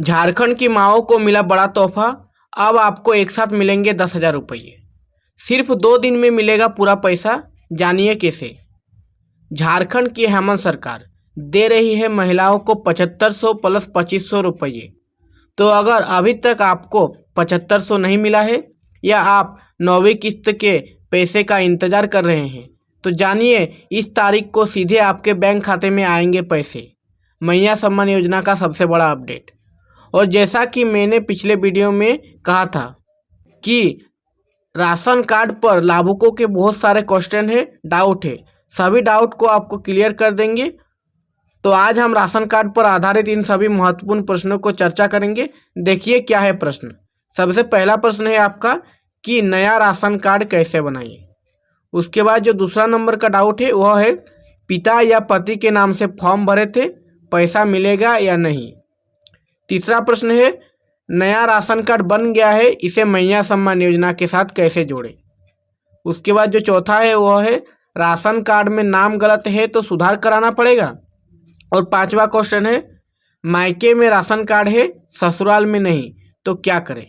झारखंड की माओं को मिला बड़ा तोहफा। अब आपको एक साथ मिलेंगे 10,000 रुपये। सिर्फ 2 दिन में मिलेगा पूरा पैसा, जानिए कैसे। झारखंड की हेमंत सरकार दे रही है महिलाओं को 7500 प्लस 2500 रुपये। तो अगर अभी तक आपको 7500 नहीं मिला है या आप 9वीं किस्त के पैसे का इंतज़ार कर रहे हैं तो जानिए इस तारीख को सीधे आपके बैंक खाते में आएंगे पैसे। मैया सम्मान योजना का सबसे बड़ा अपडेट। और जैसा कि मैंने पिछले वीडियो में कहा था कि राशन कार्ड पर लाभुकों के बहुत सारे क्वेश्चन है, डाउट है, सभी डाउट को आपको क्लियर कर देंगे। तो आज हम राशन कार्ड पर आधारित इन सभी महत्वपूर्ण प्रश्नों को चर्चा करेंगे। देखिए क्या है प्रश्न। सबसे पहला प्रश्न है आपका कि नया राशन कार्ड कैसे बनाइए। उसके बाद जो दूसरा नंबर का डाउट है वह है पिता या पति के नाम से फॉर्म भरे थे, पैसा मिलेगा या नहीं। तीसरा प्रश्न है नया राशन कार्ड बन गया है, इसे मैया सम्मान योजना के साथ कैसे जोड़ें। उसके बाद जो चौथा है वह है राशन कार्ड में नाम गलत है तो सुधार कराना पड़ेगा। और पांचवा क्वेश्चन है मायके में राशन कार्ड है ससुराल में नहीं तो क्या करें।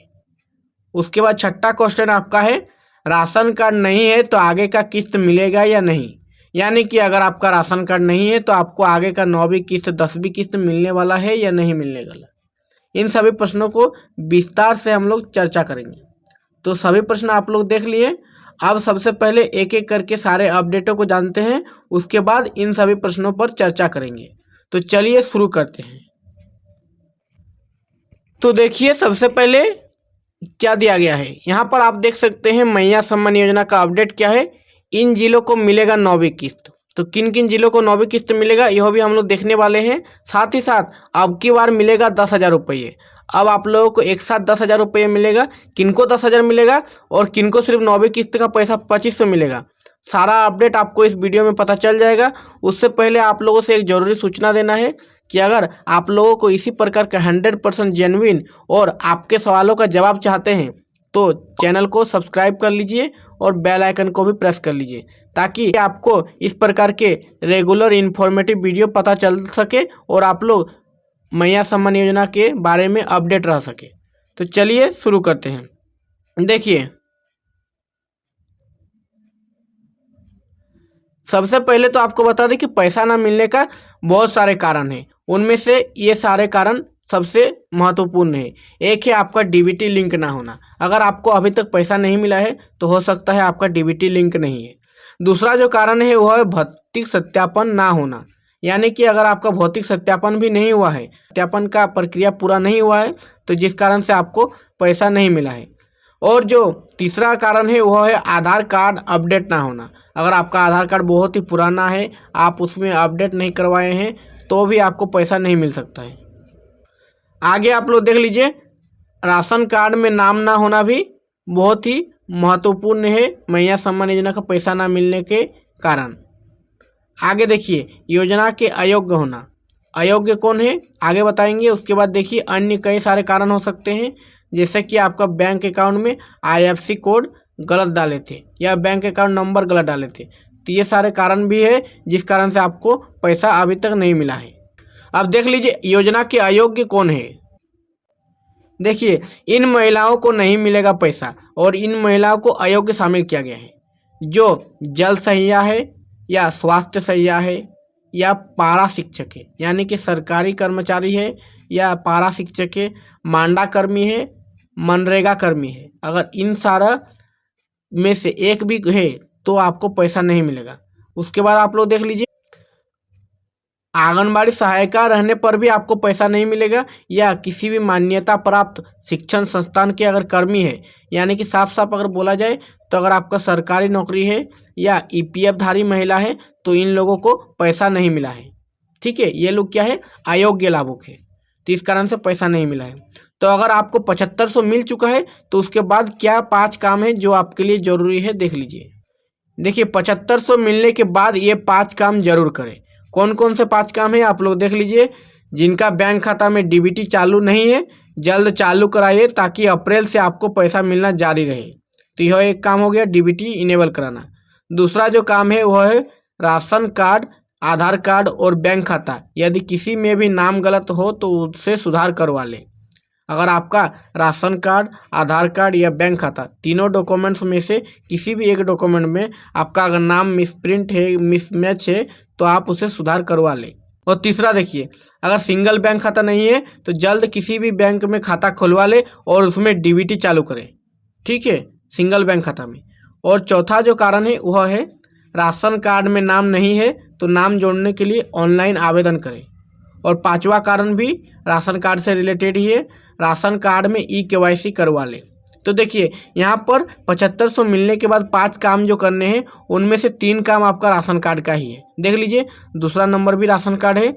उसके बाद छठा क्वेश्चन आपका है राशन कार्ड नहीं है तो आगे का किस्त मिलेगा या नहीं। यानी कि अगर आपका राशन कार्ड नहीं है तो आपको आगे का 9वीं किस्त 10वीं किस्त मिलने वाला है या नहीं मिलने वाला। इन सभी प्रश्नों को विस्तार से हम लोग चर्चा करेंगे। तो सभी प्रश्न आप लोग देख लिए। अब सबसे पहले एक एक करके सारे अपडेटों को जानते हैं, उसके बाद इन सभी प्रश्नों पर चर्चा करेंगे। तो चलिए शुरू करते हैं। तो देखिए सबसे पहले क्या दिया गया है। यहाँ पर आप देख सकते हैं मैया सम्मान योजना का अपडेट क्या है। इन जिलों को मिलेगा 9वीं किस्त। तो किन किन जिलों को 9वीं किस्त मिलेगा यह भी हम लोग देखने वाले हैं। साथ ही साथ अब की बार मिलेगा 10,000 रुपये। अब आप लोगों को एक साथ 10,000 रुपये मिलेगा। किनको 10,000 मिलेगा और किनको सिर्फ 9वीं किस्त का पैसा 2500 मिलेगा, सारा अपडेट आपको इस वीडियो में पता चल जाएगा। उससे पहले आप लोगों से एक ज़रूरी सूचना देना है कि अगर आप लोगों को इसी प्रकार का 100% जेन्युइन और आपके सवालों का जवाब चाहते हैं तो चैनल को सब्सक्राइब कर लीजिए और बेल आइकन को भी प्रेस कर लीजिए ताकि आपको इस प्रकार के रेगुलर इन्फॉर्मेटिव वीडियो पता चल सके और आप लोग मैया सम्मान योजना के बारे में अपडेट रह सके। तो चलिए शुरू करते हैं। देखिए सबसे पहले तो आपको बता दें कि पैसा ना मिलने का बहुत सारे कारण हैं। उनमें से ये सारे कारण सबसे महत्वपूर्ण है। एक है आपका डीबीटी लिंक ना होना। अगर आपको अभी तक पैसा नहीं मिला है तो हो सकता है आपका डीबीटी लिंक नहीं है। दूसरा जो कारण है वह है भौतिक सत्यापन ना होना। यानी कि अगर आपका भौतिक सत्यापन भी नहीं हुआ है, सत्यापन का प्रक्रिया पूरा नहीं हुआ है, तो जिस कारण से आपको पैसा नहीं मिला है। और जो तीसरा कारण है वह है आधार कार्ड अपडेट ना होना। अगर आपका आधार कार्ड बहुत ही पुराना है, आप उसमें अपडेट नहीं करवाए हैं तो भी आपको पैसा नहीं मिल सकता है। आगे आप लोग देख लीजिए राशन कार्ड में नाम ना होना भी बहुत ही महत्वपूर्ण है मैया सम्मान योजना का पैसा ना मिलने के कारण। आगे देखिए योजना के अयोग्य होना। अयोग्य कौन है आगे बताएंगे। उसके बाद देखिए अन्य कई सारे कारण हो सकते हैं, जैसे कि आपका बैंक अकाउंट में IFSC कोड गलत डाले थे या बैंक अकाउंट नंबर गलत डाले थे। तो ये सारे कारण भी है जिस कारण से आपको पैसा अभी तक नहीं मिला है। अब देख लीजिए योजना के अयोग्य कौन है। देखिए इन महिलाओं को नहीं मिलेगा पैसा और इन महिलाओं को अयोग्य शामिल किया गया है जो जल सहिया है या स्वास्थ्य सहिया है या पारा शिक्षक है, यानी कि सरकारी कर्मचारी है या पारा शिक्षक है, मांडा कर्मी है, मनरेगा कर्मी है। अगर इन सारा में से एक भी है तो आपको पैसा नहीं मिलेगा। उसके बाद आप लोग देख लीजिए आंगनबाड़ी सहायिका रहने पर भी आपको पैसा नहीं मिलेगा या किसी भी मान्यता प्राप्त शिक्षण संस्थान के अगर कर्मी है, यानी कि साफ साफ अगर बोला जाए तो अगर आपका सरकारी नौकरी है या EPF धारी महिला है तो इन लोगों को पैसा नहीं मिला है। ठीक है, ये लोग क्या है अयोग्य लाभुक है, तो इस कारण से पैसा नहीं मिला है। तो अगर आपको 7500 मिल चुका है तो उसके बाद क्या 5 काम है जो आपके लिए ज़रूरी है देख लीजिए। देखिए 7500 मिलने के बाद ये 5 काम जरूर करें। कौन कौन से 5 काम है आप लोग देख लीजिए। जिनका बैंक खाता में डीबीटी चालू नहीं है जल्द चालू कराइए ताकि अप्रैल से आपको पैसा मिलना जारी रहे। तो यह एक काम हो गया डीबीटी इनेबल कराना। दूसरा जो काम है वह है राशन कार्ड, आधार कार्ड और बैंक खाता यदि किसी में भी नाम गलत हो तो उससे सुधार करवा लें। अगर आपका राशन कार्ड, आधार कार्ड या बैंक खाता तीनों डॉक्यूमेंट्स में से किसी भी एक डॉक्यूमेंट में आपका अगर नाम मिसप्रिंट है, मिसमैच है, तो आप उसे सुधार करवा लें। और तीसरा देखिए, अगर सिंगल बैंक खाता नहीं है तो जल्द किसी भी बैंक में खाता खुलवा ले और उसमें डीबीटी चालू करें, ठीक है, सिंगल बैंक खाता में। और चौथा जो कारण है वह है राशन कार्ड में नाम नहीं है तो नाम जोड़ने के लिए ऑनलाइन आवेदन करें। और पांचवा कारण भी राशन कार्ड से रिलेटेड ही है, राशन कार्ड में ई-केवाईसी करवा लें। तो देखिए यहाँ पर 7500 मिलने के बाद 5 काम जो करने हैं उनमें से 3 काम आपका राशन कार्ड का ही है। देख लीजिए, दूसरा नंबर भी राशन कार्ड है,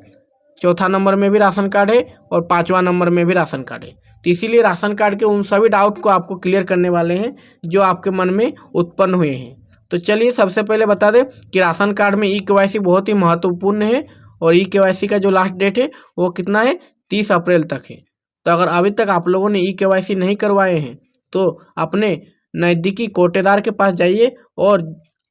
चौथा नंबर में भी राशन कार्ड है और 5वां नंबर में भी राशन कार्ड है। तो इसीलिए राशन कार्ड के उन सभी डाउट को आपको क्लियर करने वाले हैं जो आपके मन में उत्पन्न हुए हैं। तो चलिए सबसे पहले बता दें कि राशन कार्ड में ई-केवाईसी बहुत ही महत्वपूर्ण है और ई-केवाईसी का जो लास्ट डेट है वो कितना है, 30 अप्रैल तक है। तो अगर अभी तक आप लोगों ने ई-केवाईसी नहीं करवाए हैं तो अपने नज़दीकी कोटेदार के पास जाइए और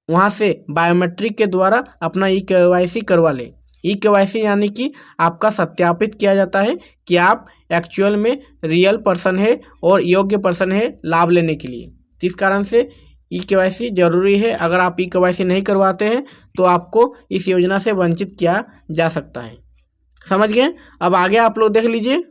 वहाँ से बायोमेट्रिक के द्वारा अपना ई-केवाईसी करवा लें। ई-केवाईसी यानी कि आपका सत्यापित किया जाता है कि आप एक्चुअल में रियल पर्सन है और योग्य पर्सन है लाभ लेने के लिए। जिस कारण से ई-केवाईसी जरूरी है। अगर आप ई-केवाईसी नहीं करवाते हैं तो आपको इस योजना से वंचित किया जा सकता है। समझ गए? अब आगे आप लोग देख लीजिए।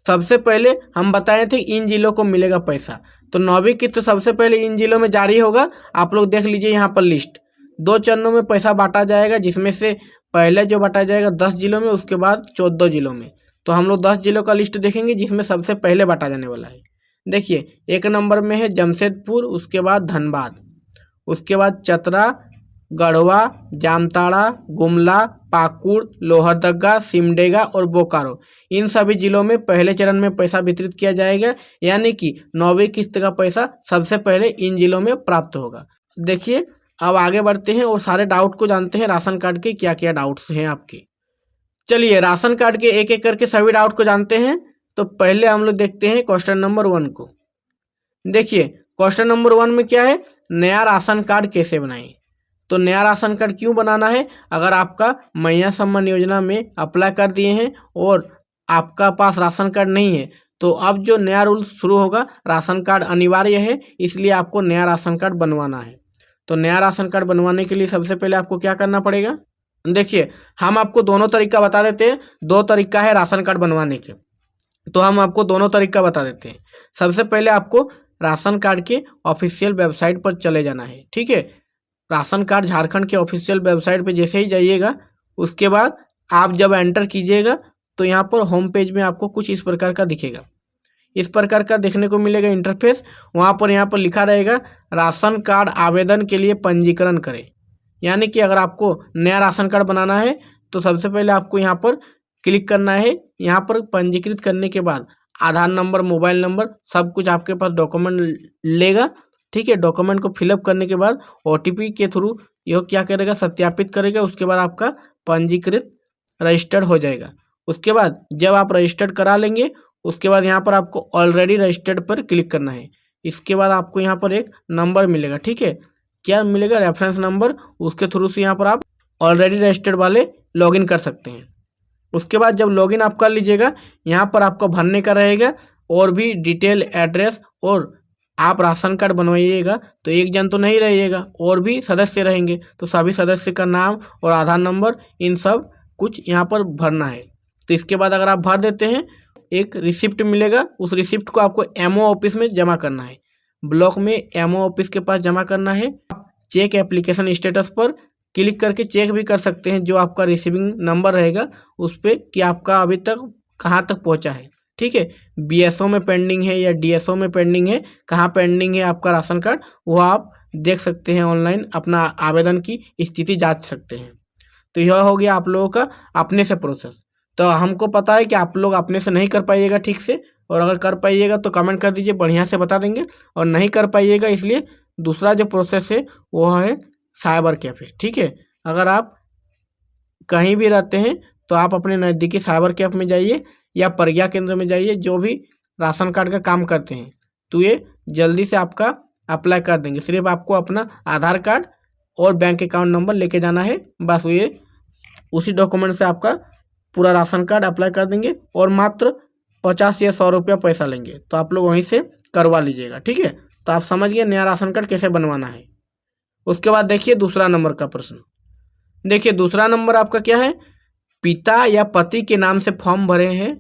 सबसे पहले हम बताए थे इन जिलों को मिलेगा पैसा, तो 9वीं किस्त सबसे पहले इन जिलों में जारी होगा। आप लोग देख लीजिए यहाँ पर लिस्ट 2 चरणों में पैसा बांटा जाएगा, जिसमें से पहले जो बांटा जाएगा 10 जिलों में, उसके बाद 14 जिलों में। तो हम लोग 10 जिलों का लिस्ट देखेंगे जिसमें सबसे पहले बांटा जाने वाला है। देखिए 1 नंबर में है जमशेदपुर, उसके बाद धनबाद, उसके बाद चतरा, गढ़वा, जामताड़ा, गुमला, पाकुड़, लोहरदगा, सिमडेगा और बोकारो। इन सभी जिलों में पहले चरण में पैसा वितरित किया जाएगा, यानी कि 9वीं किस्त का पैसा सबसे पहले इन जिलों में प्राप्त होगा। देखिए अब आगे बढ़ते हैं और सारे डाउट को जानते हैं, राशन कार्ड के क्या क्या डाउट्स हैं आपके। चलिए राशन कार्ड के एक एक करके सभी डाउट को जानते हैं। तो पहले हम लोग देखते हैं क्वेश्चन नंबर 1 को। देखिए क्वेश्चन नंबर 1 में क्या है, नया राशन कार्ड कैसे बनाएं। तो नया राशन कार्ड क्यों बनाना है, अगर आपका मैया सम्मान योजना में अप्लाई कर दिए हैं और आपका पास राशन कार्ड नहीं है तो अब जो नया रूल शुरू होगा, राशन कार्ड अनिवार्य है, इसलिए आपको नया राशन कार्ड बनवाना है। तो नया राशन कार्ड बनवाने के लिए सबसे पहले आपको क्या करना पड़ेगा, देखिए हम आपको दोनों तरीका बता देते हैं। 2 तरीका है राशन कार्ड बनवाने के, तो हम आपको दोनों तरीका बता देते हैं। सबसे पहले आपको राशन कार्ड के ऑफिशियल वेबसाइट पर चले जाना है, ठीक है। राशन कार्ड झारखंड के ऑफिशियल वेबसाइट पे जैसे ही जाइएगा, उसके बाद आप जब एंटर कीजिएगा तो यहाँ पर होम पेज में आपको कुछ इस प्रकार का दिखेगा। इस प्रकार का देखने को मिलेगा इंटरफेस। वहाँ पर लिखा रहेगा राशन कार्ड आवेदन के लिए पंजीकरण करें। यानी कि अगर आपको नया राशन कार्ड बनाना है तो सबसे पहले आपको यहाँ पर क्लिक करना है। यहाँ पर पंजीकृत करने के बाद आधार नंबर, मोबाइल नंबर, सब कुछ आपके पास डॉक्यूमेंट लेगा, ठीक है। डॉक्यूमेंट को फिलअप करने के बाद OTP के थ्रू यह क्या करेगा, सत्यापित करेगा। उसके बाद आपका पंजीकृत रजिस्टर्ड हो जाएगा। उसके बाद जब आप रजिस्टर्ड करा लेंगे, उसके बाद यहाँ पर आपको ऑलरेडी रजिस्टर्ड पर क्लिक करना है। इसके बाद आपको यहाँ पर एक नंबर मिलेगा, ठीक है। क्या मिलेगा, रेफरेंस नंबर। उसके थ्रू से यहाँ पर आप ऑलरेडी रजिस्टर्ड वाले लॉगिन कर सकते हैं। उसके बाद जब लॉगिन आप कर लीजिएगा, यहाँ पर आपको भरने का रहेगा और भी डिटेल, एड्रेस। और आप राशन कार्ड बनवाइएगा तो एक जन तो नहीं रहिएगा, और भी सदस्य रहेंगे, तो सभी सदस्य का नाम और आधार नंबर, इन सब कुछ यहाँ पर भरना है। तो इसके बाद अगर आप भर देते हैं, एक रिसिप्ट मिलेगा। उस रिसिप्ट को आपको MO ऑफिस में जमा करना है। ब्लॉक में MO ऑफिस के पास जमा करना है। चेक एप्लीकेशन स्टेटस पर क्लिक करके चेक भी कर सकते हैं, जो आपका रिसीविंग नंबर रहेगा उस पर, कि आपका अभी तक कहाँ तक पहुँचा है, ठीक है। BSO में पेंडिंग है या DSO में पेंडिंग है, कहाँ पेंडिंग है आपका राशन कार्ड, वो आप देख सकते हैं। ऑनलाइन अपना आवेदन की स्थिति जांच सकते हैं। तो यह हो गया आप लोगों का अपने से प्रोसेस। तो हमको पता है कि आप लोग अपने से नहीं कर पाइएगा ठीक से, और अगर कर पाइएगा तो कमेंट कर दीजिए, बढ़िया से बता देंगे। और नहीं कर पाइएगा, इसलिए दूसरा जो प्रोसेस है वो है साइबर कैफ़े, ठीक है। अगर आप कहीं भी रहते हैं तो आप अपने नज़दीकी साइबर कैफ़े में जाइए या प्रज्ञा केंद्र में जाइए, जो भी राशन कार्ड का काम करते हैं, तो ये जल्दी से आपका अप्लाई कर देंगे। सिर्फ आपको अपना आधार कार्ड और बैंक अकाउंट नंबर लेके जाना है, बस। ये उसी डॉक्यूमेंट से आपका पूरा राशन कार्ड अप्लाई कर देंगे और मात्र 50 या 100 रुपया पैसा लेंगे, तो आप लोग वहीं से करवा लीजिएगा। ठीक है, तो आप समझ गए नया राशन कार्ड कैसे बनवाना है। उसके बाद देखिए दूसरा नंबर का प्रश्न। देखिए दूसरा नंबर आपका क्या है, पिता या पति के नाम से फॉर्म भरे हैं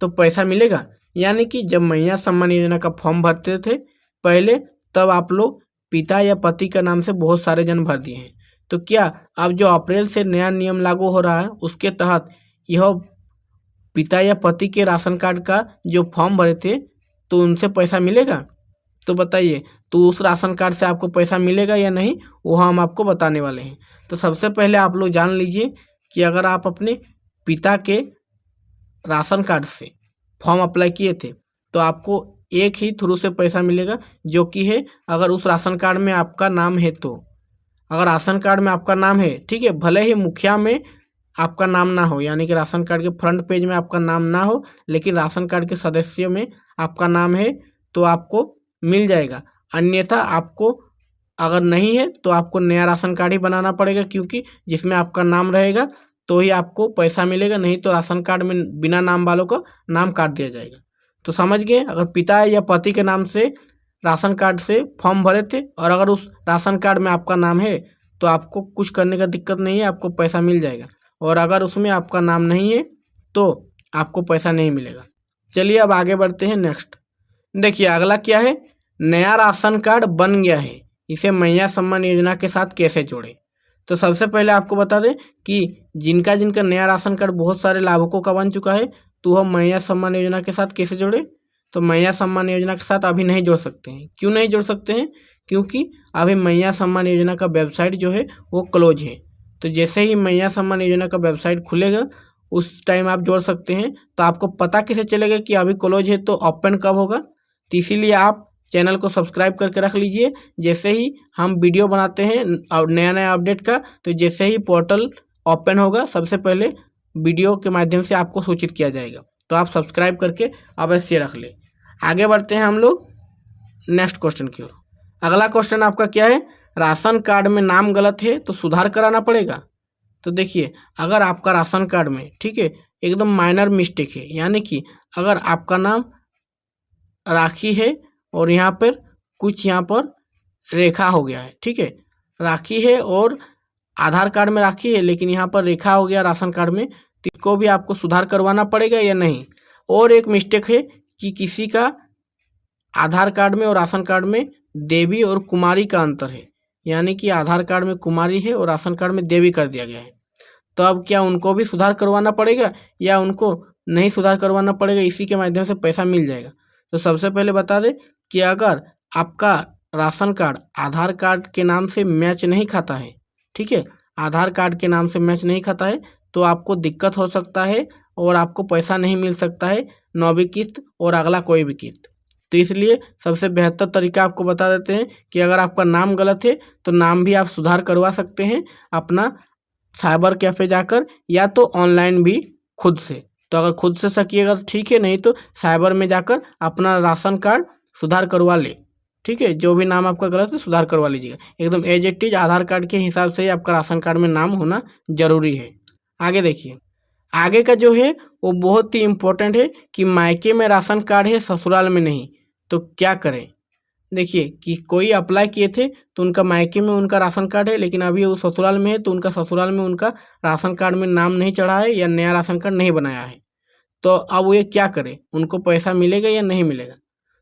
तो पैसा मिलेगा। यानी कि जब मैया सम्मान योजना का फॉर्म भरते थे पहले, तब आप लोग पिता या पति का नाम से बहुत सारे जन भर दिए हैं। तो क्या अब जो अप्रैल से नया नियम लागू हो रहा है उसके तहत यह पिता या पति के राशन कार्ड का जो फॉर्म भरे थे तो उनसे पैसा मिलेगा? तो बताइए, तो उस राशन कार्ड से आपको पैसा मिलेगा या नहीं, वो हम आपको बताने वाले हैं। तो सबसे पहले आप लोग जान लीजिए कि अगर आप अपने पिता के राशन कार्ड से फॉर्म अप्लाई किए थे तो आपको एक ही थ्रू से पैसा मिलेगा, जो कि है अगर उस राशन कार्ड में आपका नाम है तो। अगर राशन कार्ड में आपका नाम है, ठीक है, भले ही मुखिया में आपका नाम ना हो, यानी कि राशन कार्ड के फ्रंट पेज में आपका नाम ना हो, लेकिन राशन कार्ड के सदस्यों में आपका नाम है तो आपको मिल जाएगा। अन्यथा आपको अगर नहीं है तो आपको नया राशन कार्ड ही बनाना पड़ेगा, क्योंकि जिसमें आपका नाम रहेगा तो ही आपको पैसा मिलेगा, नहीं तो राशन कार्ड में बिना नाम वालों का नाम काट दिया जाएगा। तो समझ गए, अगर पिता या पति के नाम से राशन कार्ड से फॉर्म भरे थे और अगर उस राशन कार्ड में आपका नाम है तो आपको कुछ करने का दिक्कत नहीं है, आपको पैसा मिल जाएगा। और अगर उसमें आपका नाम नहीं है तो आपको पैसा नहीं मिलेगा। चलिए अब आगे बढ़ते हैं नेक्स्ट। देखिए अगला क्या है, नया राशन कार्ड बन गया है, इसे मैया सम्मान योजना के साथ कैसे जोड़ें। तो सबसे पहले आपको बता दें कि जिनका जिनका नया राशन कार्ड बहुत सारे लाभुकों का बन चुका है तो वह मैया सम्मान योजना के साथ कैसे जोड़े। तो मैया सम्मान योजना के साथ अभी नहीं जोड़ सकते हैं। क्यों नहीं जोड़ सकते हैं? क्योंकि अभी मैया सम्मान योजना का वेबसाइट जो है वो क्लोज है। तो जैसे ही मैया सम्मान योजना का वेबसाइट खुलेगा उस टाइम आप जोड़ सकते हैं। तो आपको पता कैसे चलेगा कि अभी क्लोज है तो ओपन कब होगा? तो इसीलिए आप चैनल को सब्सक्राइब करके रख लीजिए। जैसे ही हम वीडियो बनाते हैं और नया नया अपडेट का, तो जैसे ही पोर्टल ओपन होगा सबसे पहले वीडियो के माध्यम से आपको सूचित किया जाएगा। तो आप सब्सक्राइब करके अवश्य रख ले। आगे बढ़ते हैं हम लोग नेक्स्ट क्वेश्चन की ओर। अगला क्वेश्चन आपका क्या है, राशन कार्ड में नाम गलत है तो सुधार कराना पड़ेगा। तो देखिए अगर आपका राशन कार्ड में, ठीक है, एकदम माइनर मिस्टेक है, यानी कि अगर आपका नाम राखी है और यहाँ पर कुछ यहाँ पर रेखा हो गया है, ठीक है, राखी है और आधार कार्ड में राखी है लेकिन यहाँ पर रेखा हो गया राशन कार्ड में, तो इसको भी आपको सुधार करवाना पड़ेगा या नहीं। और एक मिस्टेक है कि किसी का आधार कार्ड में और राशन कार्ड में देवी और कुमारी का अंतर है, यानी कि आधार कार्ड में कुमारी है और राशन कार्ड में देवी कर दिया गया है। तो अब क्या उनको भी सुधार करवाना पड़ेगा या उनको नहीं सुधार करवाना पड़ेगा, इसी के माध्यम से पैसा मिल जाएगा। तो सबसे पहले बता दें कि अगर आपका राशन कार्ड आधार कार्ड के नाम से मैच नहीं खाता है, ठीक है, आधार कार्ड के नाम से मैच नहीं खाता है, तो आपको दिक्कत हो सकता है और आपको पैसा नहीं मिल सकता है, 9वीं किस्त और अगला कोई भी किस्त। तो इसलिए सबसे बेहतर तरीका आपको बता देते हैं कि अगर आपका नाम गलत है तो नाम भी आप सुधार करवा सकते हैं अपना साइबर कैफ़े जाकर, या तो ऑनलाइन भी खुद से। तो अगर खुद से सकिएगा तो ठीक है, नहीं तो साइबर में जाकर अपना राशन कार्ड सुधार करवा ले, ठीक है, जो भी नाम आपका गलत है सुधार करवा लीजिएगा। एकदम as it is Aadhaar card के हिसाब से ही आपका राशन कार्ड में नाम होना जरूरी है। आगे देखिए, आगे का जो है वो बहुत ही इम्पोर्टेंट है कि मायके में राशन कार्ड है ससुराल में नहीं, तो क्या करें। देखिए कि कोई अप्लाई किए थे तो उनका मायके में उनका राशन कार्ड है लेकिन अभी वो ससुराल में है, तो उनका ससुराल में उनका राशन कार्ड में नाम नहीं चढ़ा है या नया राशन कार्ड नहीं बनाया है। तो अब वो ये क्या करें, उनको पैसा मिलेगा या नहीं मिलेगा।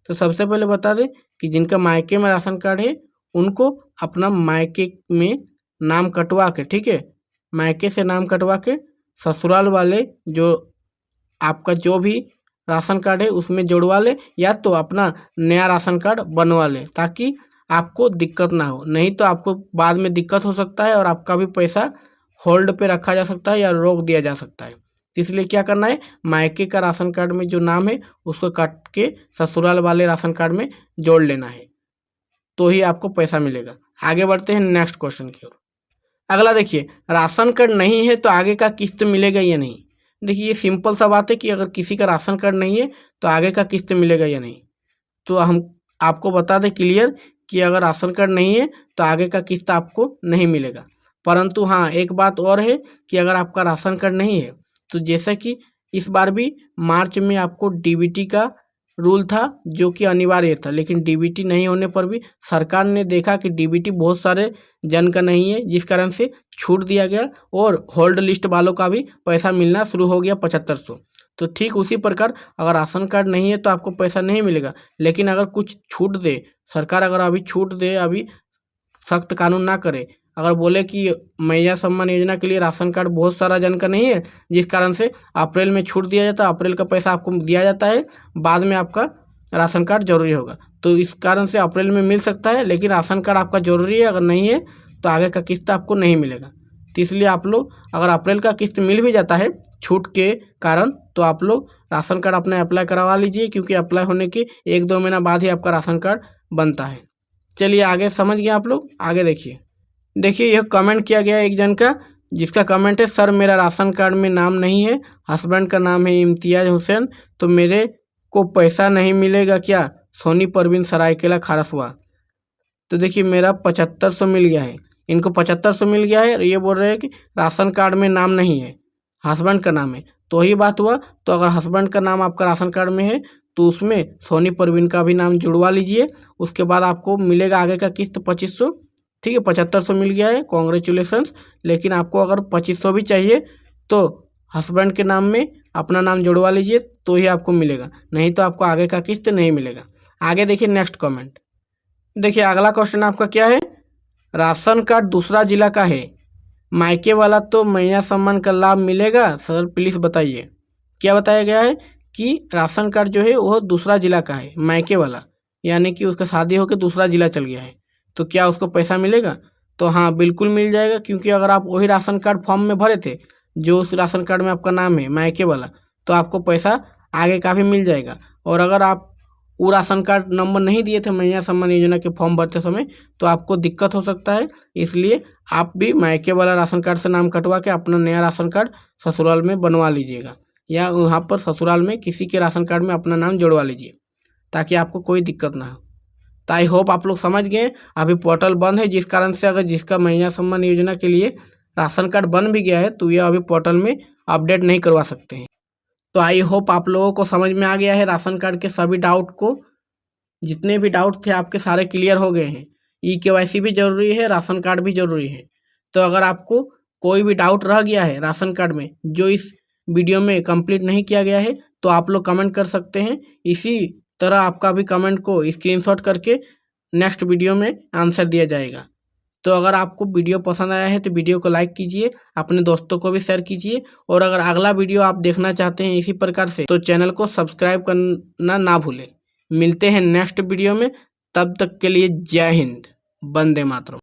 तो सबसे पहले बता दें कि जिनका मायके में राशन कार्ड है उनको अपना मायके में नाम कटवा के, ठीक है, मायके से नाम कटवा के ससुराल वाले जो आपका जो भी राशन कार्ड है उसमें जोड़वा ले, या तो अपना नया राशन कार्ड बनवा ले ताकि आपको दिक्कत ना हो। नहीं तो आपको बाद में दिक्कत हो सकता है और आपका भी पैसा होल्ड पे रखा जा सकता है या रोक दिया जा सकता है। तो इसलिए क्या करना है, मायके का राशन कार्ड में जो नाम है उसको काट के ससुराल वाले राशन कार्ड में जोड़ लेना है, तो ही आपको पैसा मिलेगा। आगे बढ़ते हैं नेक्स्ट क्वेश्चन की ओर। अगला देखिए, राशन कार्ड नहीं है तो आगे का किस्त मिलेगा या नहीं। देखिए ये सिंपल सा बात है कि अगर किसी का राशन कार्ड नहीं है तो आगे का किस्त मिलेगा या नहीं। तो हम आपको बता दें क्लियर कि अगर राशन कार्ड नहीं है तो आगे का किस्त आपको नहीं मिलेगा। परंतु हाँ, एक बात और है कि अगर आपका राशन कार्ड नहीं है तो जैसे कि इस बार भी मार्च में आपको डीबीटी का रूल था जो कि अनिवार्य था, लेकिन डीबीटी नहीं होने पर भी सरकार ने देखा कि डीबीटी बहुत सारे जन का नहीं है, जिस कारण से छूट दिया गया और होल्ड लिस्ट वालों का भी पैसा मिलना शुरू हो गया 7500। तो ठीक उसी प्रकार अगर राशन कार्ड नहीं है तो आपको पैसा नहीं मिलेगा, लेकिन अगर कुछ छूट दे सरकार, अगर अभी छूट दे, अभी सख्त कानून ना करे, अगर बोले कि मैया सम्मान योजना के लिए राशन कार्ड बहुत सारा जन का नहीं है, जिस कारण से अप्रैल में छूट दिया जाता है, अप्रैल का पैसा आपको दिया जाता है, बाद में आपका राशन कार्ड जरूरी होगा, तो इस कारण से अप्रैल में मिल सकता है, लेकिन राशन कार्ड आपका जरूरी है, अगर नहीं है तो आगे का किस्त आपको नहीं मिलेगा। तो इसलिए आप लोग अगर अप्रैल का किस्त मिल भी जाता है छूट के कारण, तो आप लोग राशन कार्ड अपना अप्लाई करवा लीजिए, क्योंकि अप्लाई होने के 1-2 महीना बाद ही आपका राशन कार्ड बनता है। चलिए आगे समझ गए आप लोग, आगे देखिए यह कमेंट किया गया एक जन का, जिसका कमेंट है, सर मेरा राशन कार्ड में नाम नहीं है, हस्बैंड का नाम है इम्तियाज हुसैन, तो मेरे को पैसा नहीं मिलेगा क्या? सोनी परवीन सरायकेला खारसवा। तो देखिए मेरा 7500 मिल गया है, इनको 7500 मिल गया है, ये बोल रहे हैं कि राशन कार्ड में नाम नहीं है, हस्बैंड का नाम है, तो वही बात हुआ। तो अगर हस्बैंड का नाम आपका राशन कार्ड में है तो उसमें सोनी परवीन का भी नाम जुड़वा लीजिए, उसके बाद आपको मिलेगा आगे का किस्त 2500। ठीक है, 7500 मिल गया है, कॉन्ग्रेचुलेसन्स। लेकिन आपको अगर 2500 भी चाहिए तो हस्बैंड के नाम में अपना नाम जुड़वा लीजिए, तो ही आपको मिलेगा, नहीं तो आपको आगे का किस्त नहीं मिलेगा। आगे देखिए नेक्स्ट कमेंट, देखिए अगला क्वेश्चन आपका क्या है, राशन कार्ड दूसरा जिला का है, मायके वाला तो मैया सम्मान का लाभ मिलेगा सर, प्लीज़ बताइए। क्या बताया गया है कि राशन कार्ड जो है वह दूसरा जिला का है, मायके वाला, यानी कि उसका शादी होकर दूसरा जिला चल गया है, तो क्या उसको पैसा मिलेगा? तो हाँ बिल्कुल मिल जाएगा, क्योंकि अगर आप वही राशन कार्ड फॉर्म में भरे थे जो उस राशन कार्ड में आपका नाम है मायके वाला, तो आपको पैसा आगे का भी मिल जाएगा। और अगर आप वो राशन कार्ड नंबर नहीं दिए थे मैया सम्मान योजना के फॉर्म भरते समय, तो आपको दिक्कत हो सकता है, इसलिए आप भी मायके वाला राशन कार्ड से नाम कटवा के अपना नया राशन कार्ड ससुराल में बनवा लीजिएगा, या वहाँ पर ससुराल में किसी के राशन कार्ड में अपना नाम जोड़वा लीजिए, ताकि आपको कोई दिक्कत ना हो। तो आई होप आप लोग समझ गए। अभी पोर्टल बंद है, जिस कारण से अगर जिसका मैया सम्मान योजना के लिए राशन कार्ड बन भी गया है तो ये अभी पोर्टल में अपडेट नहीं करवा सकते हैं। तो आई होप आप लोगों को समझ में आ गया है राशन कार्ड के सभी डाउट को, जितने भी डाउट थे आपके सारे क्लियर हो गए हैं। KYC भी जरूरी है, राशन कार्ड भी जरूरी है। तो अगर आपको कोई भी डाउट रह गया है राशन कार्ड में जो इस वीडियो में कंप्लीट नहीं किया गया है, तो आप लोग कमेंट कर सकते हैं। इसी तरह आपका भी कमेंट को स्क्रीनशॉट करके नेक्स्ट वीडियो में आंसर दिया जाएगा। तो अगर आपको वीडियो पसंद आया है तो वीडियो को लाइक कीजिए, अपने दोस्तों को भी शेयर कीजिए, और अगर अगला वीडियो आप देखना चाहते हैं इसी प्रकार से तो चैनल को सब्सक्राइब करना ना भूलें। मिलते हैं नेक्स्ट वीडियो में, तब तक के लिए जय हिंद, वंदे मातरम।